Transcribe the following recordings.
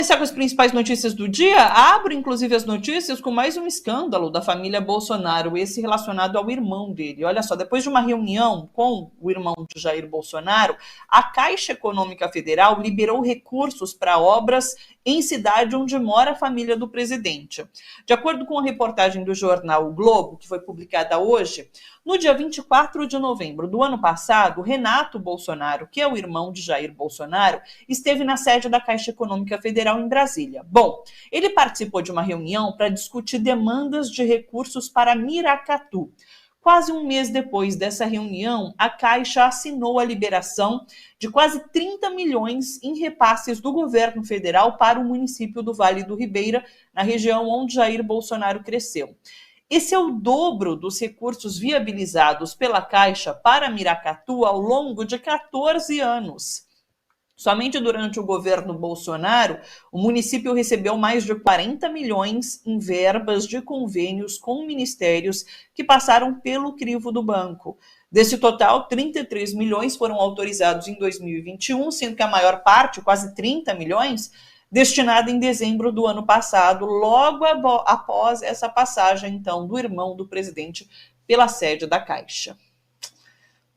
Começar com as principais notícias do dia, abro inclusive as notícias com mais um escândalo da família Bolsonaro, esse relacionado ao irmão dele. Olha só, depois de uma reunião com o irmão de Jair Bolsonaro, a Caixa Econômica Federal liberou recursos para obras em cidade onde mora a família do presidente. De acordo com a reportagem do jornal O Globo, que foi publicada hoje, no dia 24 de novembro do ano passado, Renato Bolsonaro, que é o irmão de Jair Bolsonaro, esteve na sede da Caixa Econômica Federal em Brasília. Bom, ele participou de uma reunião para discutir demandas de recursos para Miracatu. Quase um mês depois dessa reunião, a Caixa assinou a liberação de quase 30 milhões em repasses do governo federal para o município do Vale do Ribeira, na região onde Jair Bolsonaro cresceu. Esse é o dobro dos recursos viabilizados pela Caixa para Miracatu ao longo de 14 anos. Somente durante o governo Bolsonaro, o município recebeu mais de 40 milhões em verbas de convênios com ministérios que passaram pelo crivo do banco. Desse total, 33 milhões foram autorizados em 2021, sendo que a maior parte, quase 30 milhões, destinada em dezembro do ano passado, logo após essa passagem, então, do irmão do presidente pela sede da Caixa.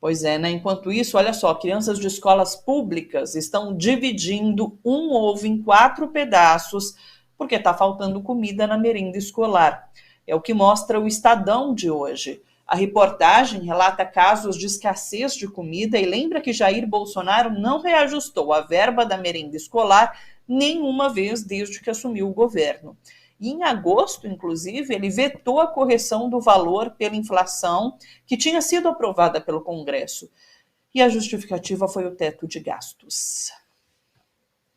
Pois é, né? Enquanto isso, olha só, crianças de escolas públicas estão dividindo um ovo em 4 pedaços porque está faltando comida na merenda escolar. É o que mostra o Estadão de hoje. A reportagem relata casos de escassez de comida e lembra que Jair Bolsonaro não reajustou a verba da merenda escolar nenhuma vez desde que assumiu o governo. E em agosto, inclusive, ele vetou a correção do valor pela inflação que tinha sido aprovada pelo Congresso. E a justificativa foi o teto de gastos.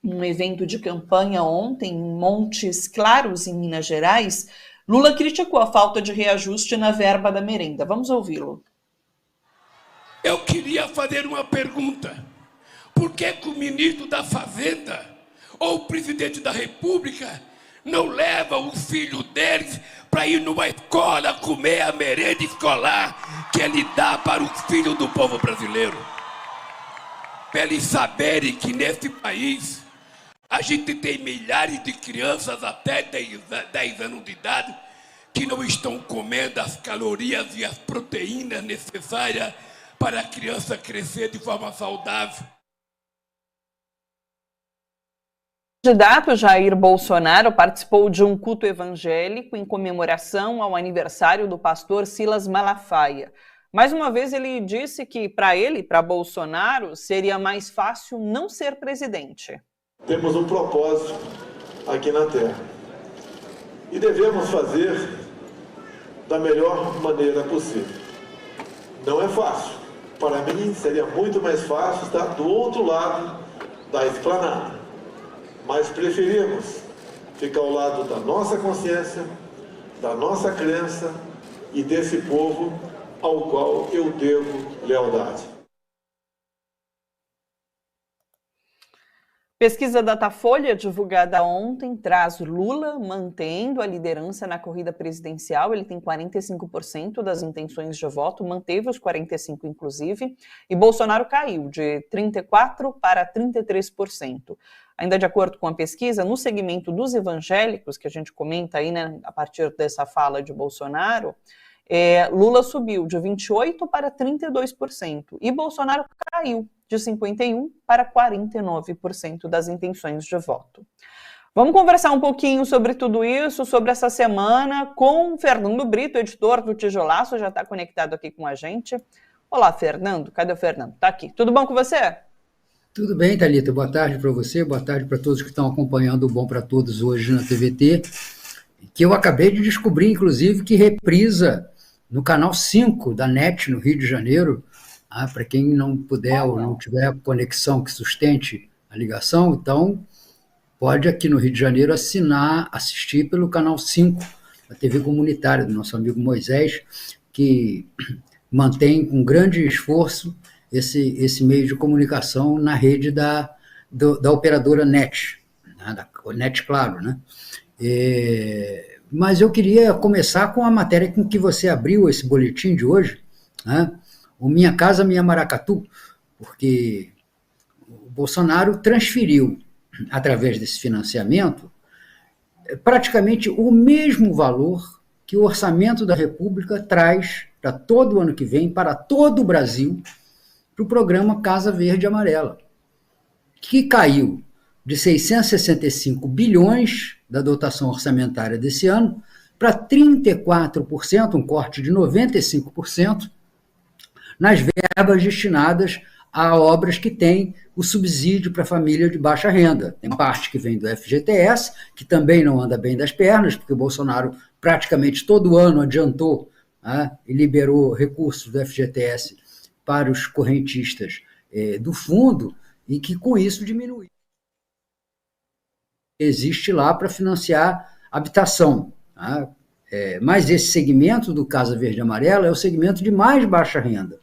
Num evento de campanha ontem em Montes Claros, em Minas Gerais, Lula criticou a falta de reajuste na verba da merenda. Vamos ouvi-lo. Eu queria fazer uma pergunta. Por que o ministro da Fazenda ou o presidente da República não leva o filho deles para ir numa escola comer a merenda escolar que ele dá para os filhos do povo brasileiro? Para eles saberem que nesse país a gente tem milhares de crianças até 10 anos de idade que não estão comendo as calorias e as proteínas necessárias para a criança crescer de forma saudável. O candidato Jair Bolsonaro participou de um culto evangélico em comemoração ao aniversário do pastor Silas Malafaia. Mais uma vez, ele disse que, para Bolsonaro, seria mais fácil não ser presidente. Temos um propósito aqui na Terra e devemos fazer da melhor maneira possível. Não é fácil. Para mim, seria muito mais fácil estar do outro lado da esplanada. Mas preferimos ficar ao lado da nossa consciência, da nossa crença e desse povo ao qual eu devo lealdade. Pesquisa Datafolha, divulgada ontem, traz Lula mantendo a liderança na corrida presidencial. Ele tem 45% das intenções de voto, manteve os 45% inclusive, e Bolsonaro caiu de 34% para 33%. Ainda de acordo com a pesquisa, no segmento dos evangélicos, que a gente comenta aí, né, a partir dessa fala de Bolsonaro, Lula subiu de 28% para 32% e Bolsonaro caiu de 51% para 49% das intenções de voto. Vamos conversar um pouquinho sobre tudo isso, sobre essa semana, com o Fernando Brito, editor do Tijolaço, já está conectado aqui com a gente. Olá, Fernando. Cadê o Fernando? Está aqui. Tudo bom com você? Tudo bem, Thalita. Boa tarde para você, boa tarde para todos que estão acompanhando o Bom para Todos hoje na TVT, que eu acabei de descobrir, inclusive, que reprisa no canal 5 da NET, no Rio de Janeiro. Para quem não puder ou não tiver conexão que sustente a ligação, então pode aqui no Rio de Janeiro assistir pelo canal 5, a TV comunitária do nosso amigo Moisés, que mantém com grande esforço esse meio de comunicação na rede da operadora NET, né, da NET Claro, né? Mas eu queria começar com a matéria com que você abriu esse boletim de hoje, né? O Minha Casa Minha Maracatu, porque o Bolsonaro transferiu através desse financiamento, praticamente o mesmo valor que o Orçamento da República traz para todo o ano que vem, para todo o Brasil, para o programa Casa Verde e Amarela, que caiu de 665 bilhões da dotação orçamentária desse ano para 34%, um corte de 95%, nas verbas destinadas a obras que têm o subsídio para a família de baixa renda. Tem parte que vem do FGTS, que também não anda bem das pernas, porque o Bolsonaro praticamente todo ano adiantou, e liberou recursos do FGTS para os correntistas do fundo, e que com isso diminuiu. Existe lá para financiar habitação. Mas esse segmento do Casa Verde e Amarela é o segmento de mais baixa renda.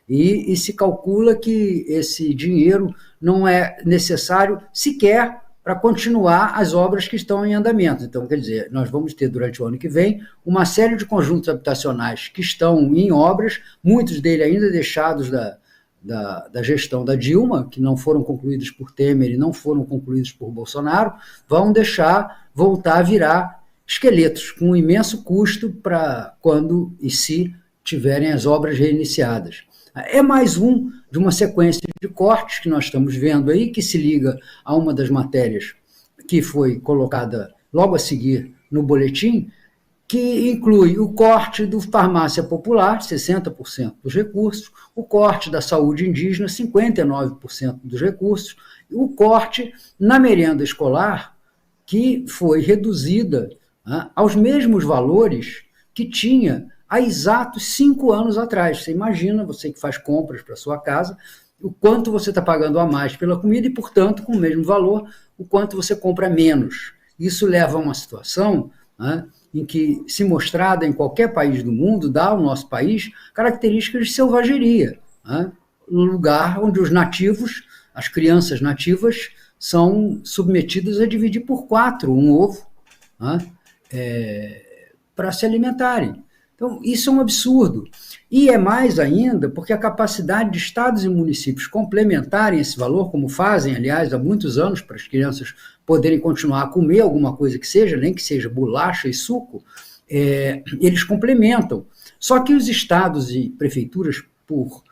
E se calcula que esse dinheiro não é necessário sequer para continuar as obras que estão em andamento. Então, quer dizer, nós vamos ter durante o ano que vem uma série de conjuntos habitacionais que estão em obras, muitos deles ainda deixados da gestão da Dilma, que não foram concluídos por Temer e não foram concluídos por Bolsonaro, vão deixar voltar a virar esqueletos, com um imenso custo para quando e se tiverem as obras reiniciadas. É mais um de uma sequência de cortes que nós estamos vendo aí, que se liga a uma das matérias que foi colocada logo a seguir no boletim, que inclui o corte do farmácia popular, 60% dos recursos, o corte da saúde indígena, 59% dos recursos, e o corte na merenda escolar, que foi reduzida aos mesmos valores que tinha há exatos 5 anos atrás. Você imagina, você que faz compras para sua casa, o quanto você está pagando a mais pela comida e, portanto, com o mesmo valor, o quanto você compra menos. Isso leva a uma situação em que, se mostrada em qualquer país do mundo, dá ao nosso país características de selvageria. Um lugar onde os nativos, as crianças nativas, são submetidas a dividir por 4 um ovo para se alimentarem. Então, isso é um absurdo. E é mais ainda porque a capacidade de estados e municípios complementarem esse valor, como fazem, aliás, há muitos anos, para as crianças poderem continuar a comer alguma coisa que seja, nem que seja bolacha e suco, eles complementam. Só que os estados e prefeituras, por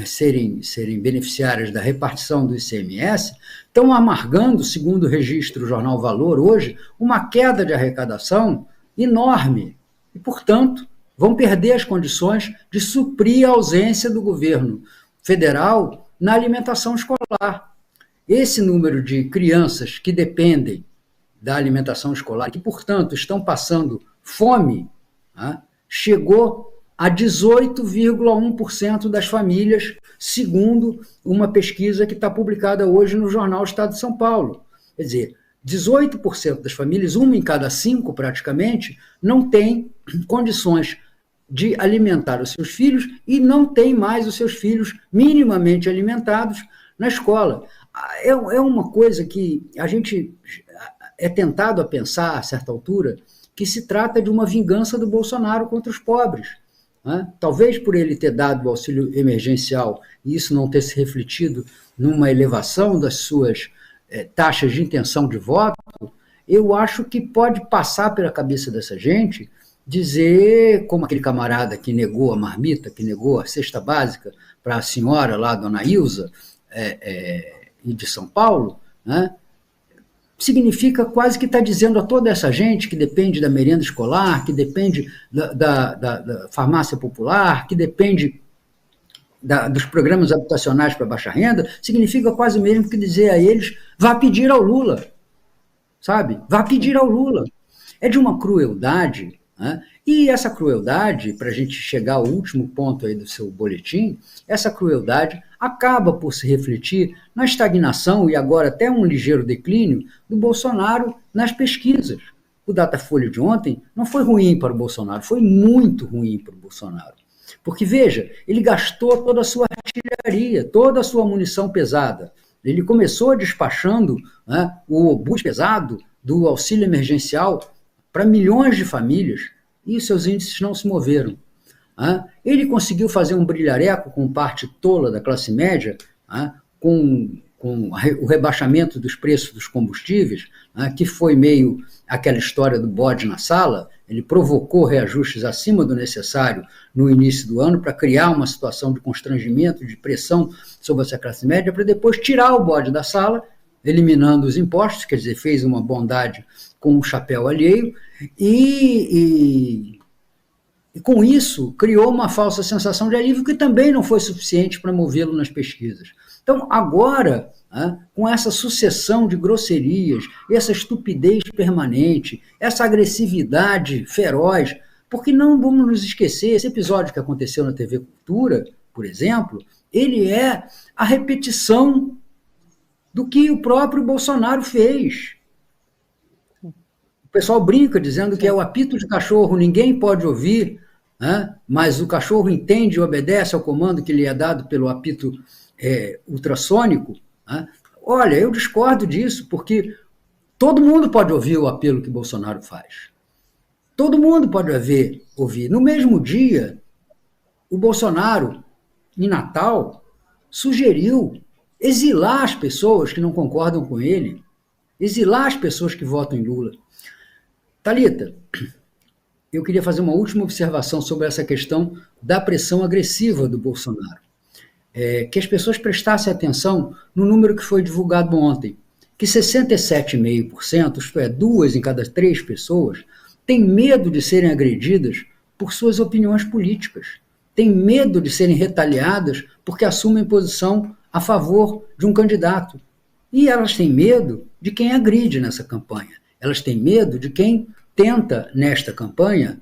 serem beneficiárias da repartição do ICMS, estão amargando, segundo o registro Jornal Valor hoje, uma queda de arrecadação enorme. E, portanto, vão perder as condições de suprir a ausência do governo federal na alimentação escolar. Esse número de crianças que dependem da alimentação escolar, que, portanto, estão passando fome, chegou a 18,1% das famílias, segundo uma pesquisa que está publicada hoje no jornal Estado de São Paulo. Quer dizer, 18% das famílias, 1 em cada 5 praticamente, não tem condições de alimentar os seus filhos e não tem mais os seus filhos minimamente alimentados na escola. É uma coisa que a gente é tentado a pensar, a certa altura, que se trata de uma vingança do Bolsonaro contra os pobres. Talvez por ele ter dado o auxílio emergencial e isso não ter se refletido numa elevação das suas taxas de intenção de voto, eu acho que pode passar pela cabeça dessa gente dizer, como aquele camarada que negou a marmita, que negou a cesta básica para a senhora lá, dona Ilza, de São Paulo, significa quase que está dizendo a toda essa gente que depende da merenda escolar, que depende da farmácia popular, que depende dos programas habitacionais para baixa renda, significa quase o mesmo que dizer a eles, vá pedir ao Lula, sabe? Vá pedir ao Lula. É de uma crueldade, e essa crueldade, para a gente chegar ao último ponto aí do seu boletim, essa crueldade acaba por se refletir na estagnação e agora até um ligeiro declínio do Bolsonaro nas pesquisas. O Datafolha de ontem não foi ruim para o Bolsonaro, foi muito ruim para o Bolsonaro. Porque, veja, ele gastou toda a sua artilharia, toda a sua munição pesada. Ele começou despachando o obus pesado do auxílio emergencial para milhões de famílias e seus índices não se moveram. Ele conseguiu fazer um brilhareco com parte tola da classe média, com o rebaixamento dos preços dos combustíveis, né, que foi meio aquela história do bode na sala. Ele provocou reajustes acima do necessário no início do ano para criar uma situação de constrangimento, de pressão sobre essa classe média, para depois tirar o bode da sala, eliminando os impostos, quer dizer, fez uma bondade com um chapéu alheio, e com isso criou uma falsa sensação de alívio que também não foi suficiente para movê-lo nas pesquisas. Então, agora, com essa sucessão de grosserias, essa estupidez permanente, essa agressividade feroz, porque não vamos nos esquecer, esse episódio que aconteceu na TV Cultura, por exemplo, ele é a repetição do que o próprio Bolsonaro fez. O pessoal brinca dizendo que é o apito de cachorro, ninguém pode ouvir, né? Mas o cachorro entende e obedece ao comando que lhe é dado pelo apito ultrassônico. Né? Olha, eu discordo disso, porque todo mundo pode ouvir o apelo que Bolsonaro faz. Todo mundo pode ouvir. No mesmo dia, o Bolsonaro, em Natal, sugeriu exilar as pessoas que não concordam com ele, exilar as pessoas que votam em Lula. Thalita, eu queria fazer uma última observação sobre essa questão da pressão agressiva do Bolsonaro. Que as pessoas prestassem atenção no número que foi divulgado ontem, que 67,5%, isto é, 2 em cada 3 pessoas, têm medo de serem agredidas por suas opiniões políticas, têm medo de serem retaliadas porque assumem posição a favor de um candidato. E elas têm medo de quem agride nessa campanha. Elas têm medo de quem tenta, nesta campanha,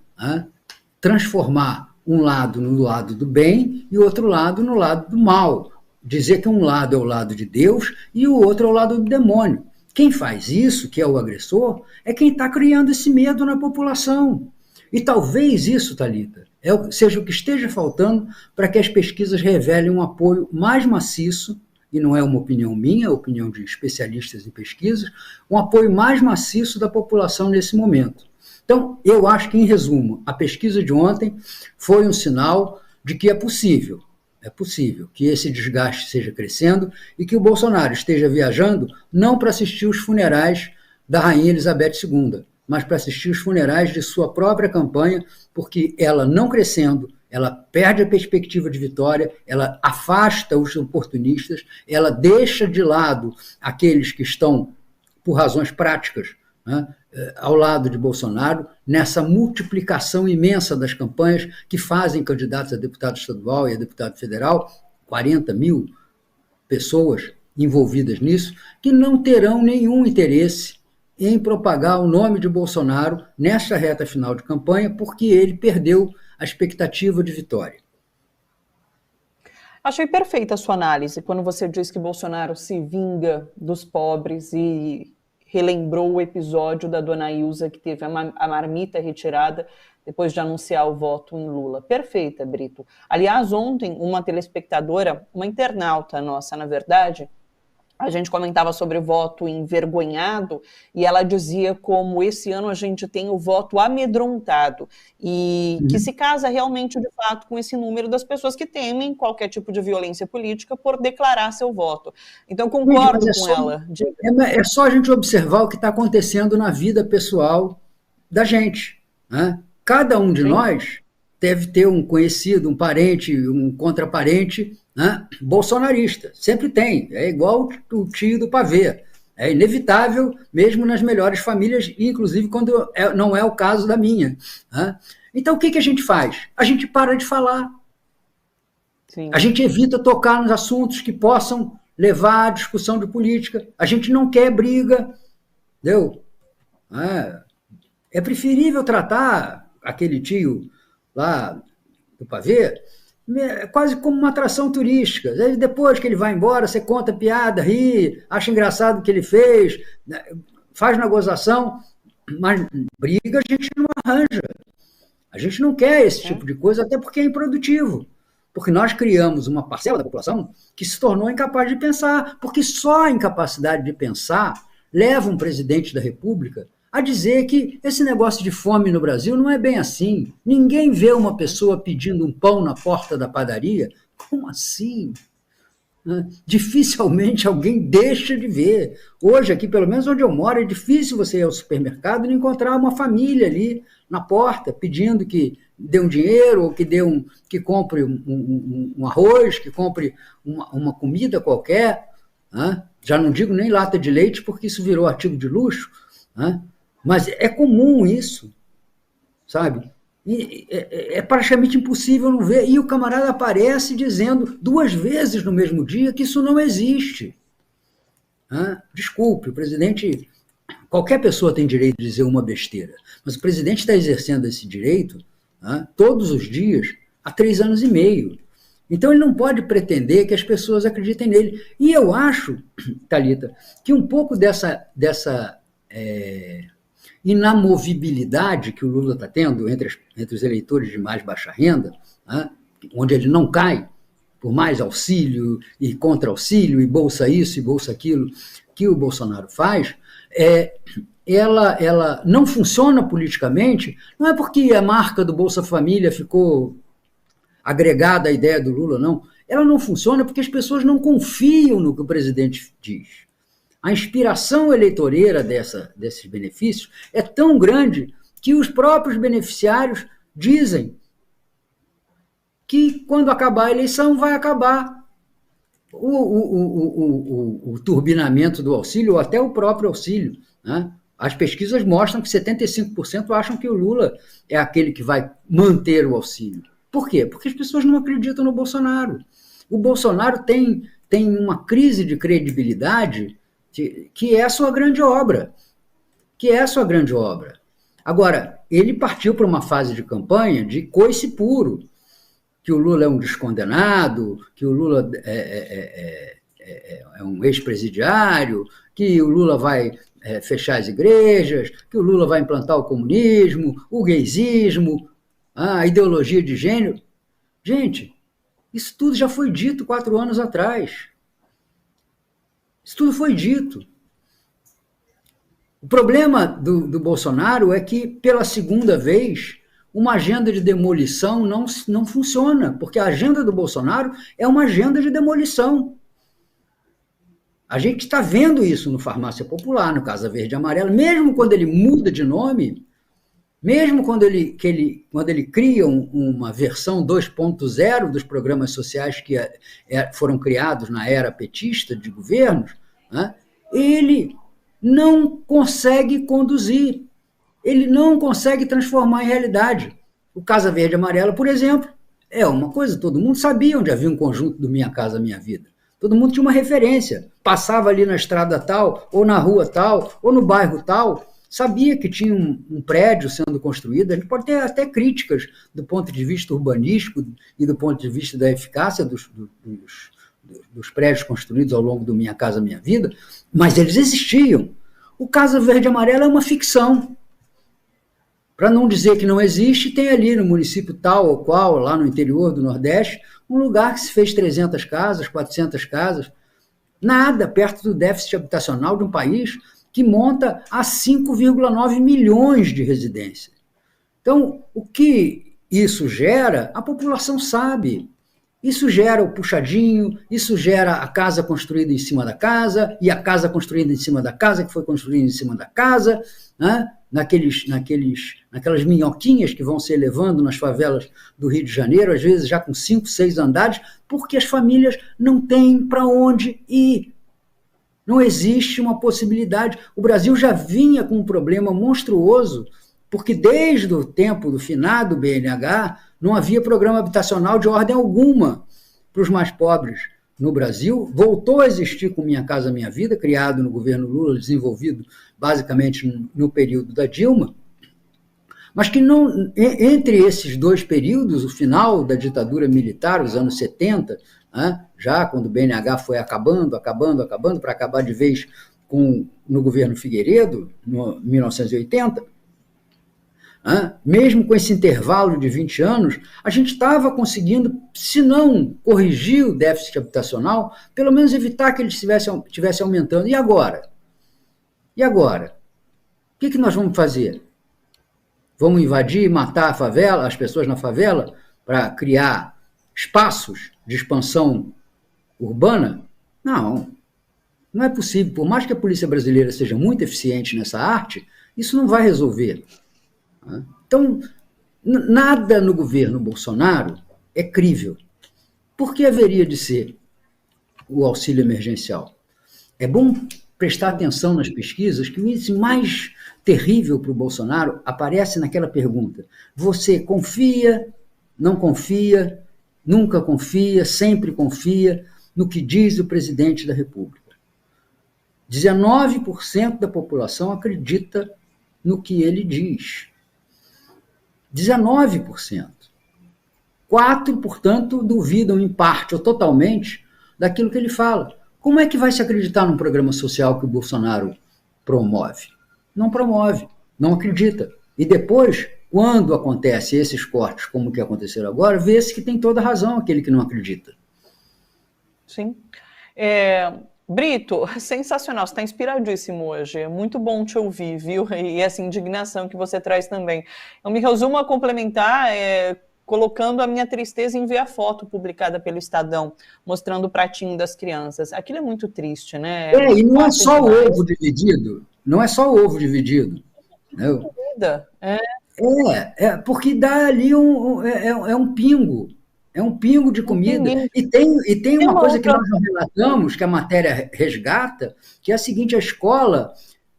transformar um lado no lado do bem e outro lado no lado do mal. Dizer que um lado é o lado de Deus e o outro é o lado do demônio. Quem faz isso, que é o agressor, é quem está criando esse medo na população. E talvez isso, Thalita, seja o que esteja faltando para que as pesquisas revelem um apoio mais maciço, e não é uma opinião minha, é a opinião de especialistas em pesquisas, um apoio mais maciço da população nesse momento. Então, eu acho que, em resumo, a pesquisa de ontem foi um sinal de que é possível que esse desgaste seja crescendo e que o Bolsonaro esteja viajando não para assistir os funerais da Rainha Elizabeth II, mas para assistir os funerais de sua própria campanha, porque ela não crescendo, ela perde a perspectiva de vitória, ela afasta os oportunistas, ela deixa de lado aqueles que estão, por razões práticas, né, ao lado de Bolsonaro, nessa multiplicação imensa das campanhas que fazem candidatos a deputado estadual e a deputado federal, 40 mil pessoas envolvidas nisso, que não terão nenhum interesse em propagar o nome de Bolsonaro nesta reta final de campanha, porque ele perdeu a expectativa de vitória. Achei perfeita a sua análise, quando você diz que Bolsonaro se vinga dos pobres e relembrou o episódio da dona Ilza, que teve a marmita retirada depois de anunciar o voto em Lula. Perfeita, Brito. Aliás, ontem, uma telespectadora, uma internauta nossa, na verdade, a gente comentava sobre o voto envergonhado e ela dizia como esse ano a gente tem o voto amedrontado e que se casa realmente, de fato, com esse número das pessoas que temem qualquer tipo de violência política por declarar seu voto. Então, concordo com ela. É só a gente observar o que está acontecendo na vida pessoal da gente. Né? Cada um de nós deve ter um conhecido, um parente, um contraparente, né, bolsonarista. Sempre tem. É igual o tio do pavê. É inevitável, mesmo nas melhores famílias, inclusive quando não é o caso da minha. Né? Então, o que a gente faz? A gente para de falar. Sim. A gente evita tocar nos assuntos que possam levar à discussão de política. A gente não quer briga. Entendeu? É preferível tratar aquele tio lá do pavê quase como uma atração turística. Aí depois que ele vai embora, você conta piada, ri, acha engraçado o que ele fez, faz na gozação, mas briga a gente não arranja. A gente não quer esse tipo de coisa, até porque é improdutivo. Porque nós criamos uma parcela da população que se tornou incapaz de pensar, porque só a incapacidade de pensar leva um presidente da República a dizer que esse negócio de fome no Brasil não é bem assim. Ninguém vê uma pessoa pedindo um pão na porta da padaria. Como assim? né? Dificilmente alguém deixa de ver. Hoje, aqui, pelo menos onde eu moro, é difícil você ir ao supermercado e não encontrar uma família ali na porta pedindo que dê um dinheiro ou que compre um arroz, que compre uma comida qualquer. Né? Já não digo nem lata de leite, porque isso virou artigo de luxo. Né? Mas é comum isso, sabe? E é praticamente impossível não ver. E o camarada aparece dizendo 2 vezes no mesmo dia que isso não existe. Desculpe, o presidente... Qualquer pessoa tem direito de dizer uma besteira, mas o presidente está exercendo esse direito todos os dias há 3 anos e meio. Então ele não pode pretender que as pessoas acreditem nele. E eu acho, Thalita, que um pouco dessa inamovibilidade que o Lula está tendo entre os eleitores de mais baixa renda, onde ele não cai, por mais auxílio e contra-auxílio, e bolsa isso e bolsa aquilo que o Bolsonaro faz, ela não funciona politicamente, não é porque a marca do Bolsa Família ficou agregada à ideia do Lula, não. Ela não funciona porque as pessoas não confiam no que o presidente diz. A inspiração eleitoreira desses benefícios é tão grande que os próprios beneficiários dizem que quando acabar a eleição vai acabar o turbinamento do auxílio ou até o próprio auxílio. Né? As pesquisas mostram que 75% acham que o Lula é aquele que vai manter o auxílio. Por quê? Porque as pessoas não acreditam no Bolsonaro. O Bolsonaro tem uma crise de credibilidade que é a sua grande obra. Agora, ele partiu para uma fase de campanha de coice puro, que o Lula é um descondenado, que o Lula é um ex-presidiário, que o Lula vai fechar as igrejas, que o Lula vai implantar o comunismo, o gaysismo, a ideologia de gênero. Gente, isso tudo já foi dito 4 anos atrás. Isso tudo foi dito. O problema do Bolsonaro é que, pela segunda vez, uma agenda de demolição não funciona, porque a agenda do Bolsonaro é uma agenda de demolição. A gente está vendo isso no Farmácia Popular, no Casa Verde e Amarela, mesmo quando ele muda de nome, mesmo quando ele cria uma versão 2.0 dos programas sociais que foram criados na era petista de governos, né, ele não consegue conduzir, ele não consegue transformar em realidade. O Casa Verde e Amarela, por exemplo, é uma coisa, todo mundo sabia onde havia um conjunto do Minha Casa Minha Vida. Todo mundo tinha uma referência, passava ali na estrada tal, ou na rua tal, ou no bairro tal, sabia que tinha um prédio sendo construído. A gente pode ter até críticas do ponto de vista urbanístico e do ponto de vista da eficácia dos prédios construídos ao longo do Minha Casa Minha Vida, mas eles existiam. O Casa Verde e Amarela é uma ficção. Para não dizer que não existe, tem ali no município tal ou qual, lá no interior do Nordeste, um lugar que se fez 300 casas, 400 casas, nada perto do déficit habitacional de um país que monta a 5,9 milhões de residências. Então, o que isso gera, a população sabe. Isso gera o puxadinho, isso gera a casa construída em cima da casa, e a casa construída em cima da casa, que foi construída em cima da casa, né? Naquelas minhoquinhas que vão se elevando nas favelas do Rio de Janeiro, às vezes já com 5, 6 andares, porque as famílias não têm para onde ir. Não existe uma possibilidade. O Brasil já vinha com um problema monstruoso, porque desde o tempo do finado BNH, não havia programa habitacional de ordem alguma para os mais pobres no Brasil. Voltou a existir com Minha Casa Minha Vida, criado no governo Lula, desenvolvido basicamente no período da Dilma, mas que não, entre esses 2 períodos, o final da ditadura militar, os anos 70, né, já quando o BNH foi acabando, para acabar de vez no governo Figueiredo, em 1980, mesmo com esse intervalo de 20 anos, a gente estava conseguindo, se não corrigir o déficit habitacional, pelo menos evitar que ele estivesse aumentando. E agora? O que nós vamos fazer? Vamos invadir e matar a favela, as pessoas na favela, para criar espaços de expansão urbana? Não, não é possível. Por mais que a polícia brasileira seja muito eficiente nessa arte, isso não vai resolver. Então, nada no governo Bolsonaro é crível. Por que haveria de ser o auxílio emergencial? É bom prestar atenção nas pesquisas que o índice mais terrível para o Bolsonaro aparece naquela pergunta: você confia, não confia, nunca confia, sempre confia no que diz o presidente da República? 19% da população acredita no que ele diz. 19%. 4%, portanto, duvidam em parte ou totalmente daquilo que ele fala. Como é que vai se acreditar num programa social que o Bolsonaro promove? Não promove, não acredita. E depois, quando acontece esses cortes, como que aconteceram agora, vê-se que tem toda razão aquele que não acredita. Sim. Brito, sensacional, você está inspiradíssimo hoje, é muito bom te ouvir, viu? E essa indignação que você traz também. Eu me resumo a complementar, colocando a minha tristeza em ver a foto publicada pelo Estadão, mostrando o pratinho das crianças. Aquilo é muito triste, né? E não é só o ovo dividido, não é só o ovo dividido. Porque dá ali um pingo. É um pingo de comida. E tem uma coisa que nós não relatamos, que a matéria resgata, que é a seguinte: a escola,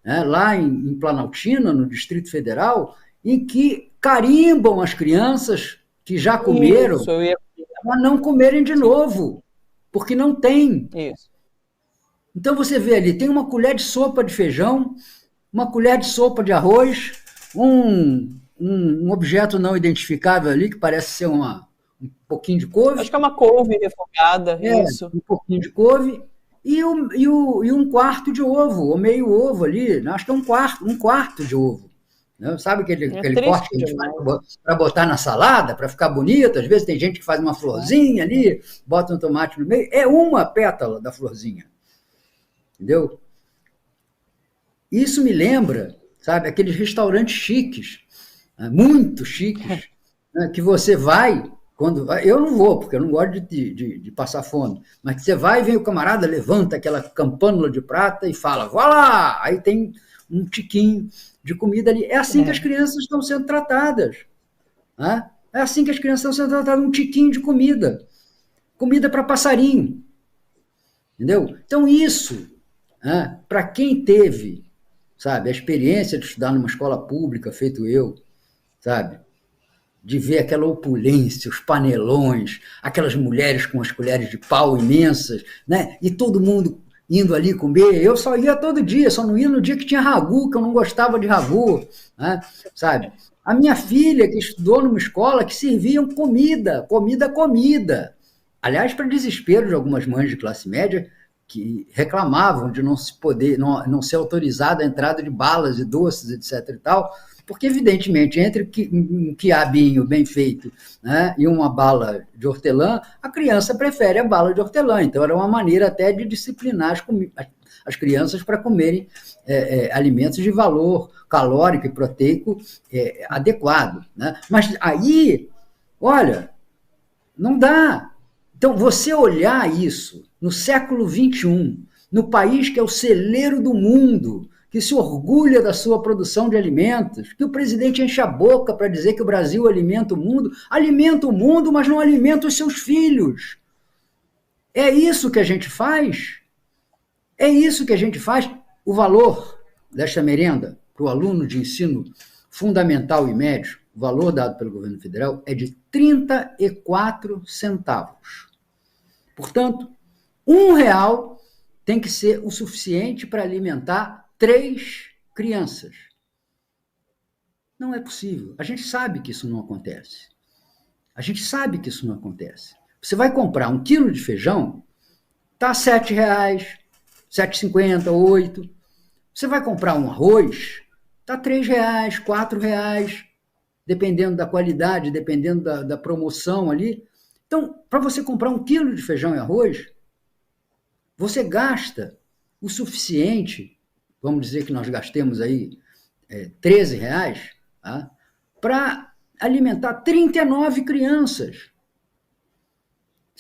lá em Planaltina, no Distrito Federal, em que carimbam as crianças que já comeram para não comerem de novo, porque não tem. Isso. Então você vê ali, tem uma colher de sopa de feijão, uma colher de sopa de arroz, um objeto não identificável ali, que parece ser um pouquinho de couve. Acho que é uma couve refogada, isso. Um pouquinho de couve e um quarto de ovo, ou meio ovo ali, acho que é um quarto de ovo. Né? Sabe aquele corte que a gente faz para botar na salada, para ficar bonito? Às vezes tem gente que faz uma florzinha ali, bota um tomate no meio, é uma pétala da florzinha. Entendeu? Isso me lembra, sabe, aqueles restaurantes chiques, muito chiques, né, que você vai... Eu não vou, porque eu não gosto de passar fome, mas que você vai e vem o camarada, levanta aquela campânula de prata e fala, vá lá! Aí tem um tiquinho de comida ali. É assim que as crianças estão sendo tratadas. Né? É assim que as crianças estão sendo tratadas, um tiquinho de comida. Comida para passarinho. Entendeu? Então isso, para quem teve, sabe, a experiência de estudar numa escola pública, feito eu, sabe, de ver aquela opulência, os panelões, aquelas mulheres com as colheres de pau imensas, né? E todo mundo indo ali comer. Eu só ia todo dia, só não ia no dia que tinha ragu, que eu não gostava de ragu, né? Sabe? A minha filha, que estudou numa escola que serviam comida. Aliás, para desespero de algumas mães de classe média que reclamavam de não ser autorizada a entrada de balas e doces, etc. e tal, porque, evidentemente, entre um quiabinho bem feito, né, e uma bala de hortelã, a criança prefere a bala de hortelã. Então, era uma maneira até de disciplinar as crianças para comerem alimentos de valor calórico e proteico adequado. Né? Mas aí, olha, não dá. Então, você olhar isso no século XXI, no país que é o celeiro do mundo, que se orgulha da sua produção de alimentos, que o presidente enche a boca para dizer que o Brasil alimenta o mundo, mas não alimenta os seus filhos. É isso que a gente faz? É isso que a gente faz? O valor desta merenda para o aluno de ensino fundamental e médio, o valor dado pelo governo federal é de 34 centavos. Portanto, R$1 tem que ser o suficiente para alimentar 3 crianças. Não é possível. A gente sabe que isso não acontece. Você vai comprar 1 quilo de feijão, está R$7, R$7,50, R$8. Você vai comprar um arroz, está R$3, R$4, dependendo da qualidade, dependendo da promoção ali. Então, para você comprar 1 quilo de feijão e arroz, você gasta o suficiente, vamos dizer que nós gastemos aí R$13, para alimentar 39 crianças.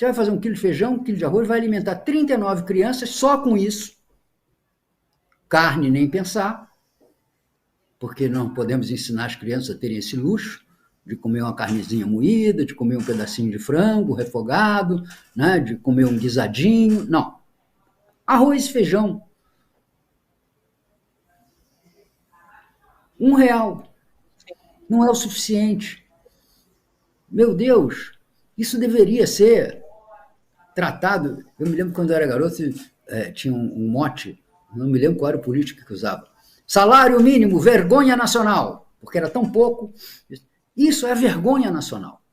Você vai fazer 1 quilo de feijão, 1 quilo de arroz, vai alimentar 39 crianças só com isso. Carne nem pensar, porque não podemos ensinar as crianças a terem esse luxo de comer uma carnezinha moída, de comer um pedacinho de frango refogado, né, de comer um guisadinho. Não. Arroz e feijão. R$1. Não é o suficiente. Meu Deus, isso deveria ser tratado. Eu me lembro quando eu era garoto, tinha um mote, não me lembro qual era o político que usava. Salário mínimo, vergonha nacional, porque era tão pouco. Isso é vergonha nacional.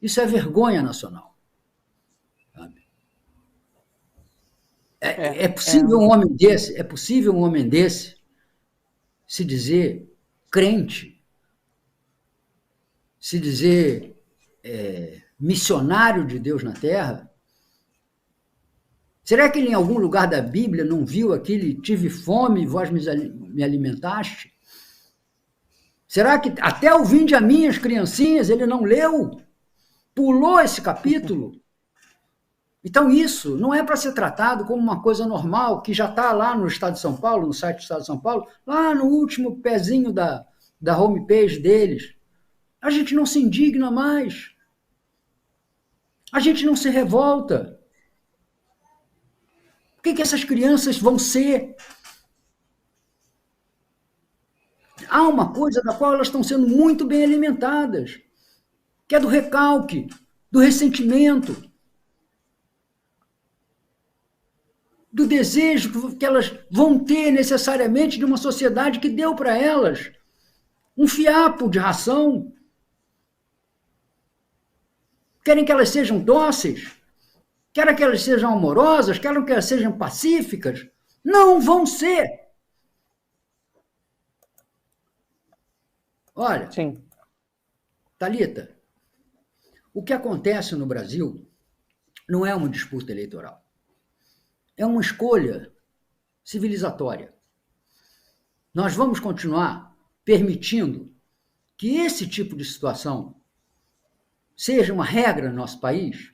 Isso é vergonha nacional. Sabe? É possível um homem desse se dizer crente, se dizer missionário de Deus na Terra? Será que ele em algum lugar da Bíblia não viu aquele tive fome e vós me alimentaste? Será que até o vinde a minhas criancinhas ele não leu? Pulou esse capítulo? Então isso não é para ser tratado como uma coisa normal, que já está lá no Estado de São Paulo, no site do Estado de São Paulo, lá no último pezinho da homepage deles. A gente não se indigna mais. A gente não se revolta. O que essas crianças vão ser? Há uma coisa da qual elas estão sendo muito bem alimentadas, que é do recalque, do ressentimento, do desejo que elas vão ter necessariamente de uma sociedade que deu para elas um fiapo de ração. Querem que elas sejam dóceis, querem que elas sejam amorosas, querem que elas sejam pacíficas. Não vão ser. Olha, sim. Thalita, o que acontece no Brasil não é uma disputa eleitoral. É uma escolha civilizatória. Nós vamos continuar permitindo que esse tipo de situação seja uma regra no nosso país?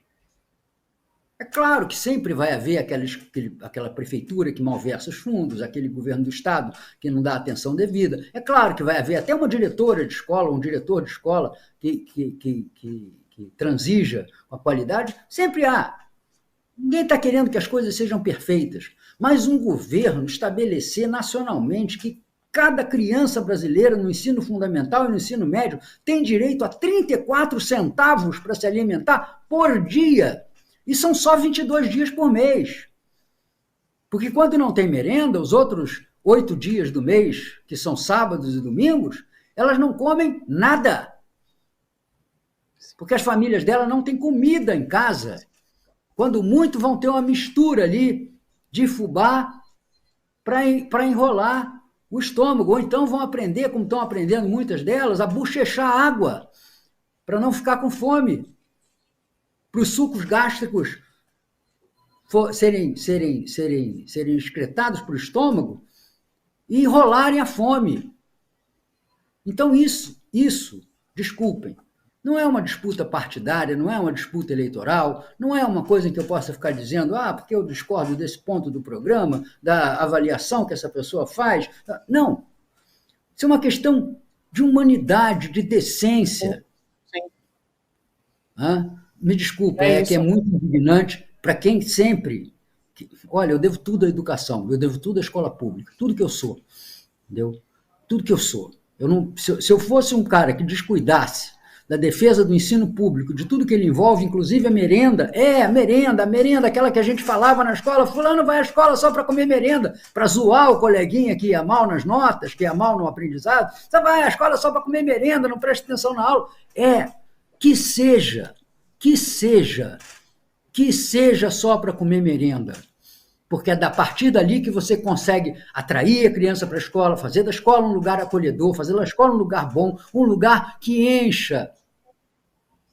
É claro que sempre vai haver aquela prefeitura que malversa os fundos, aquele governo do Estado que não dá atenção devida. É claro que vai haver até uma diretora de escola, um diretor de escola que transija com a qualidade. Sempre há. Ninguém está querendo que as coisas sejam perfeitas, mas um governo estabelecer nacionalmente que cada criança brasileira no ensino fundamental e no ensino médio tem direito a 34 centavos para se alimentar por dia. E são só 22 dias por mês. Porque quando não tem merenda, os outros 8 dias do mês, que são sábados e domingos, elas não comem nada. Porque as famílias dela não têm comida em casa. Quando muito, vão ter uma mistura ali de fubá para enrolar o estômago. Ou então vão aprender, como estão aprendendo muitas delas, a bochechar água para não ficar com fome. Para os sucos gástricos serem excretados para o estômago e enrolarem a fome. Então isso, desculpem, não é uma disputa partidária, não é uma disputa eleitoral, não é uma coisa em que eu possa ficar dizendo, porque eu discordo desse ponto do programa, da avaliação que essa pessoa faz. Não. Isso é uma questão de humanidade, de decência. Sim. Me desculpa, que é muito indignante para quem sempre... Olha, eu devo tudo à educação, eu devo tudo à escola pública, tudo que eu sou, entendeu? Tudo que eu sou. Se eu fosse um cara que descuidasse da defesa do ensino público, de tudo que ele envolve, inclusive a merenda, a merenda, aquela que a gente falava na escola, fulano vai à escola só para comer merenda, para zoar o coleguinha que ia mal nas notas, que ia mal no aprendizado, você vai à escola só para comer merenda, não presta atenção na aula. Que seja só para comer merenda, porque é a partir dali que você consegue atrair a criança para a escola, fazer da escola um lugar acolhedor, fazer da escola um lugar bom, um lugar que encha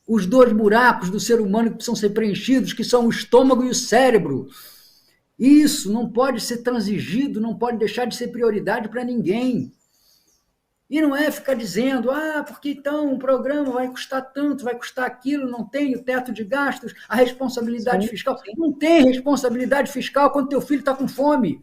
os 2 buracos do ser humano que precisam ser preenchidos, que são o estômago e o cérebro. Isso não pode ser transigido, não pode deixar de ser prioridade para ninguém. E não é ficar dizendo, porque então o programa vai custar tanto, vai custar aquilo, não tem o teto de gastos, a responsabilidade fiscal. Sim. Não tem responsabilidade fiscal quando teu filho está com fome.